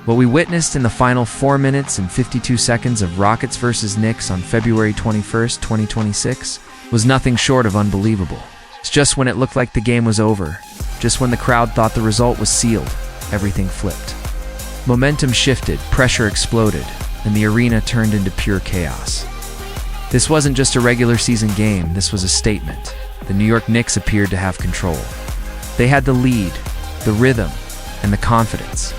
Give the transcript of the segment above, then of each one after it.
What we witnessed in the final 4 minutes and 52 seconds of Rockets vs. Knicks on February 21st, 2026 was nothing short of unbelievable. It's just when it looked like the game was over, just when the crowd thought the result was sealed, everything flipped. Momentum shifted, pressure exploded, and the arena turned into pure chaos. This wasn't just a regular season game, this was a statement. The New York Knicks appeared to have control. They had the lead, the rhythm, and the confidence.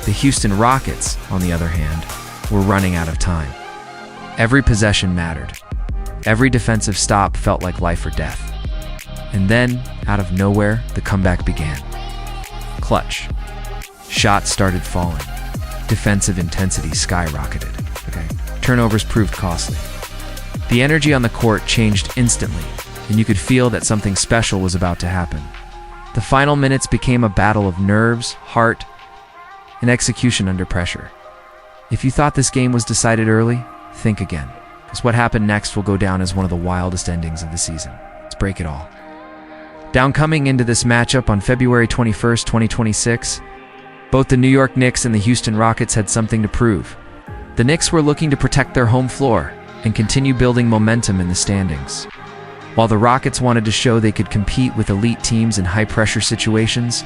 The Houston Rockets, on the other hand, were running out of time. Every possession mattered. Every defensive stop felt like life or death. And then, out of nowhere, the comeback began. Clutch. Shots started falling. Defensive intensity skyrocketed. Turnovers proved costly. The energy on the court changed instantly, and you could feel that something special was about to happen. The final minutes became a battle of nerves, heart, and execution under pressure. If you thought this game was decided early, think again, because what happened next will go down as one of the wildest endings of the season. Let's break it all down. Coming into this matchup on February 21st, 2026, both the New York Knicks and the Houston Rockets had something to prove. The Knicks were looking to protect their home floor and continue building momentum in the standings, while the Rockets wanted to show they could compete with elite teams in high-pressure situations.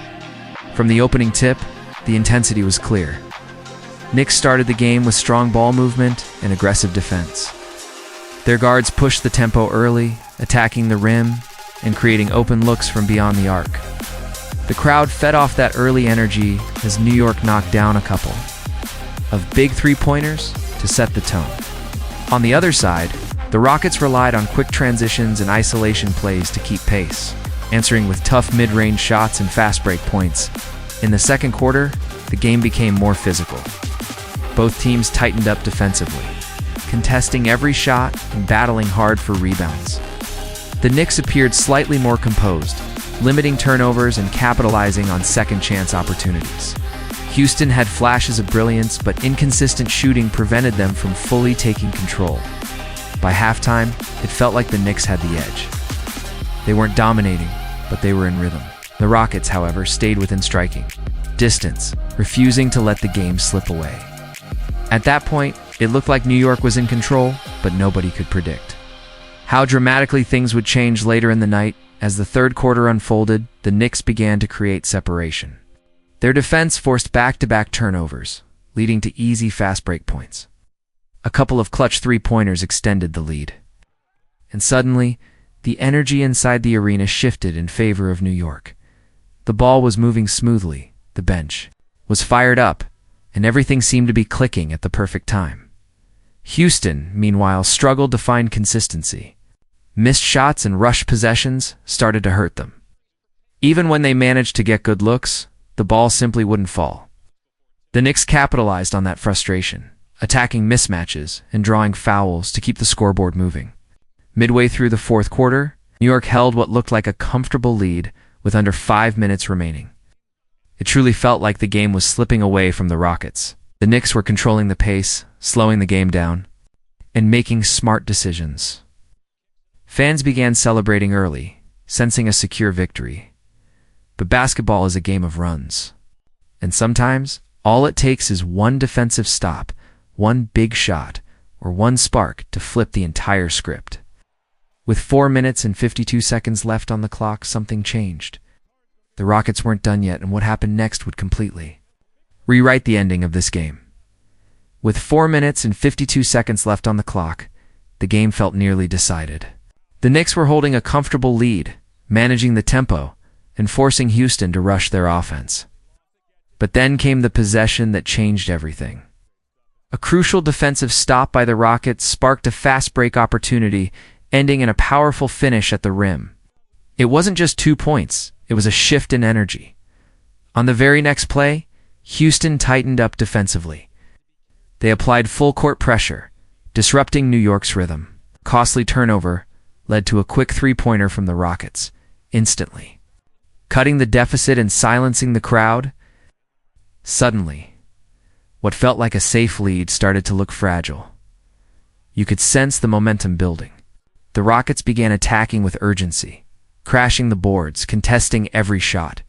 From the opening tip, the intensity was clear. Knicks started the game with strong ball movement and aggressive defense. Their guards pushed the tempo early, attacking the rim and creating open looks from beyond the arc. The crowd fed off that early energy as New York knocked down a couple of big three-pointers to set the tone. On the other side, the Rockets relied on quick transitions and isolation plays to keep pace, answering with tough mid-range shots and fast break points. In the second quarter, the game became more physical. Both teams tightened up defensively, contesting every shot and battling hard for rebounds. The Knicks appeared slightly more composed, limiting turnovers and capitalizing on second-chance opportunities. Houston had flashes of brilliance, but inconsistent shooting prevented them from fully taking control. By halftime, it felt like the Knicks had the edge. They weren't dominating, but they were in rhythm. The Rockets, however, stayed within striking distance, refusing to let the game slip away. At that point, it looked like New York was in control, but nobody could predict how dramatically things would change later in the night. As the third quarter unfolded, the Knicks began to create separation. Their defense forced back-to-back turnovers, leading to easy fast break points. A couple of clutch three-pointers extended the lead. And suddenly, the energy inside the arena shifted in favor of New York. The ball was moving smoothly, the bench was fired up, and everything seemed to be clicking at the perfect time. Houston, meanwhile, struggled to find consistency. Missed shots and rushed possessions started to hurt them. Even when they managed to get good looks, the ball simply wouldn't fall. The Knicks capitalized on that frustration, attacking mismatches and drawing fouls to keep the scoreboard moving. Midway through the fourth quarter, New York held what looked like a comfortable lead with under 5 minutes remaining. It truly felt like the game was slipping away from the Rockets. The Knicks were controlling the pace, slowing the game down, and making smart decisions. Fans began celebrating early, sensing a secure victory. But basketball is a game of runs. And sometimes, all it takes is one defensive stop, one big shot, or one spark to flip the entire script. With 4 minutes and 52 seconds left on the clock, something changed. The Rockets weren't done yet, and what happened next would completely rewrite the ending of this game. With 4 minutes and 52 seconds left on the clock, the game felt nearly decided. The Knicks were holding a comfortable lead, managing the tempo, and forcing Houston to rush their offense. But then came the possession that changed everything. A crucial defensive stop by the Rockets sparked a fast break opportunity, ending in a powerful finish at the rim. It wasn't just 2 points, it was a shift in energy. On the very next play, Houston tightened up defensively. They applied full-court pressure, disrupting New York's rhythm. Costly turnover led to a quick three-pointer from the Rockets, instantly cutting the deficit and silencing the crowd. Suddenly, what felt like a safe lead started to look fragile. You could sense the momentum building. The Rockets began attacking with urgency, crashing the boards, contesting every shot,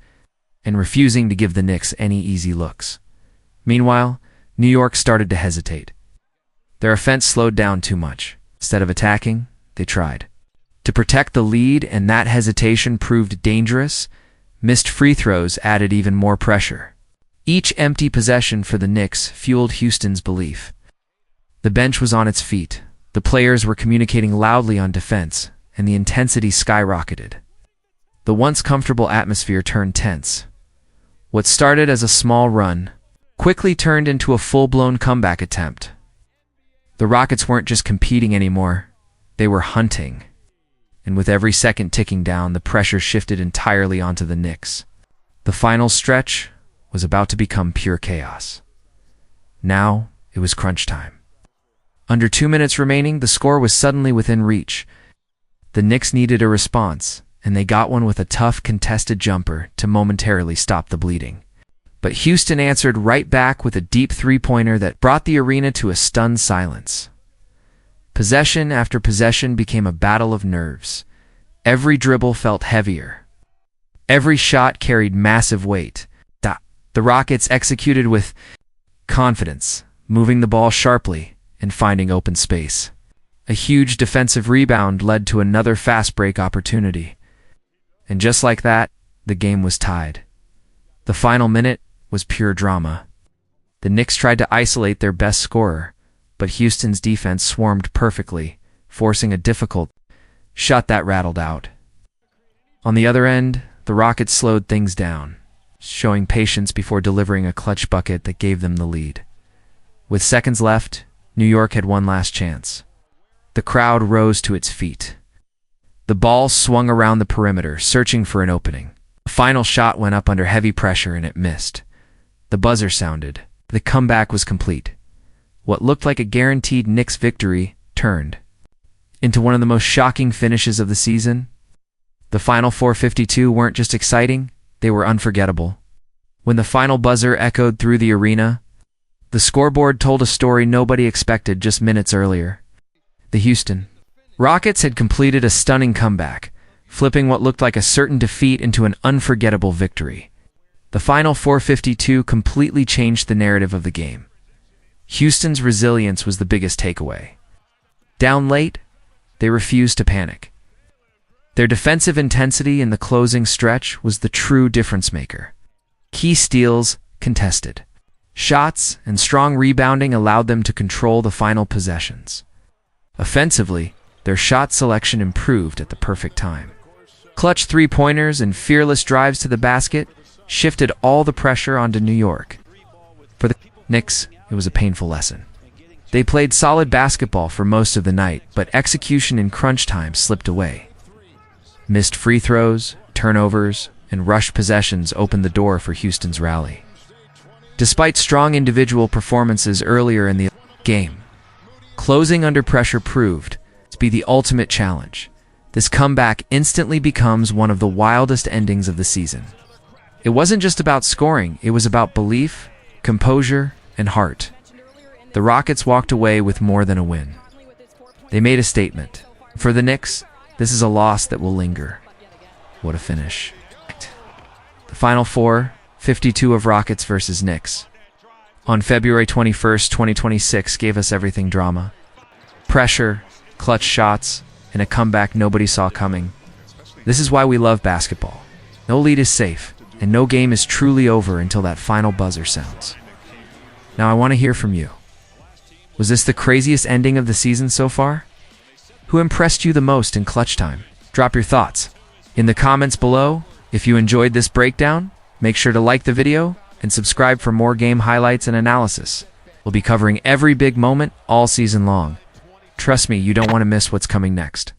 and refusing to give the Knicks any easy looks. Meanwhile, New York started to hesitate. Their offense slowed down too much. Instead of attacking, they tried to protect the lead, and that hesitation proved dangerous. Missed free throws added even more pressure. Each empty possession for the Knicks fueled Houston's belief. The bench was on its feet. The players were communicating loudly on defense, and the intensity skyrocketed. The once comfortable atmosphere turned tense. What started as a small run quickly turned into a full-blown comeback attempt. The Rockets weren't just competing anymore, they were hunting. And with every second ticking down, the pressure shifted entirely onto the Knicks. The final stretch was about to become pure chaos. Now, it was crunch time. Under 2 minutes remaining, the score was suddenly within reach. The Knicks needed a response, and they got one with a tough, contested jumper to momentarily stop the bleeding. But Houston answered right back with a deep three-pointer that brought the arena to a stunned silence. Possession after possession became a battle of nerves. Every dribble felt heavier. Every shot carried massive weight. The Rockets executed with confidence, moving the ball sharply and finding open space. A huge defensive rebound led to another fast break opportunity. And just like that, the game was tied. The final minute was pure drama. The Knicks tried to isolate their best scorer, but Houston's defense swarmed perfectly, forcing a difficult shot that rattled out. On the other end, the Rockets slowed things down, showing patience before delivering a clutch bucket that gave them the lead. With seconds left, New York had one last chance. The crowd rose to its feet. The ball swung around the perimeter, searching for an opening. The final shot went up under heavy pressure and it missed. The buzzer sounded. The comeback was complete. What looked like a guaranteed Knicks victory turned into one of the most shocking finishes of the season. The final 4:52 weren't just exciting, they were unforgettable. When the final buzzer echoed through the arena, the scoreboard told a story nobody expected just minutes earlier. The Houston Rockets had completed a stunning comeback, flipping what looked like a certain defeat into an unforgettable victory. The final 4:52 completely changed the narrative of the game. Houston's resilience was the biggest takeaway. Down late, they refused to panic. Their defensive intensity in the closing stretch was the true difference maker. Key steals, contested shots, and strong rebounding allowed them to control the final possessions. Offensively, their shot selection improved at the perfect time. Clutch three-pointers and fearless drives to the basket shifted all the pressure onto New York. For the Knicks, it was a painful lesson. They played solid basketball for most of the night, but execution in crunch time slipped away. Missed free throws, turnovers, and rushed possessions opened the door for Houston's rally. Despite strong individual performances earlier in the game, closing under pressure proved to be the ultimate challenge. This comeback instantly becomes one of the wildest endings of the season. It wasn't just about scoring, it was about belief, composure, and heart. The Rockets walked away with more than a win. They made a statement. For the Knicks, this is a loss that will linger. What a finish. The Final 4:52 of Rockets versus Knicks on February 21st, 2026 gave us everything drama. Pressure, clutch shots, and a comeback nobody saw coming. This is why we love basketball. No lead is safe, and no game is truly over until that final buzzer sounds. Now I want to hear from you. Was this the craziest ending of the season so far? Who impressed you the most in clutch time? Drop your thoughts in the comments below. If you enjoyed this breakdown, make sure to like the video and subscribe for more game highlights and analysis. We'll be covering every big moment all season long. Trust me, you don't want to miss what's coming next.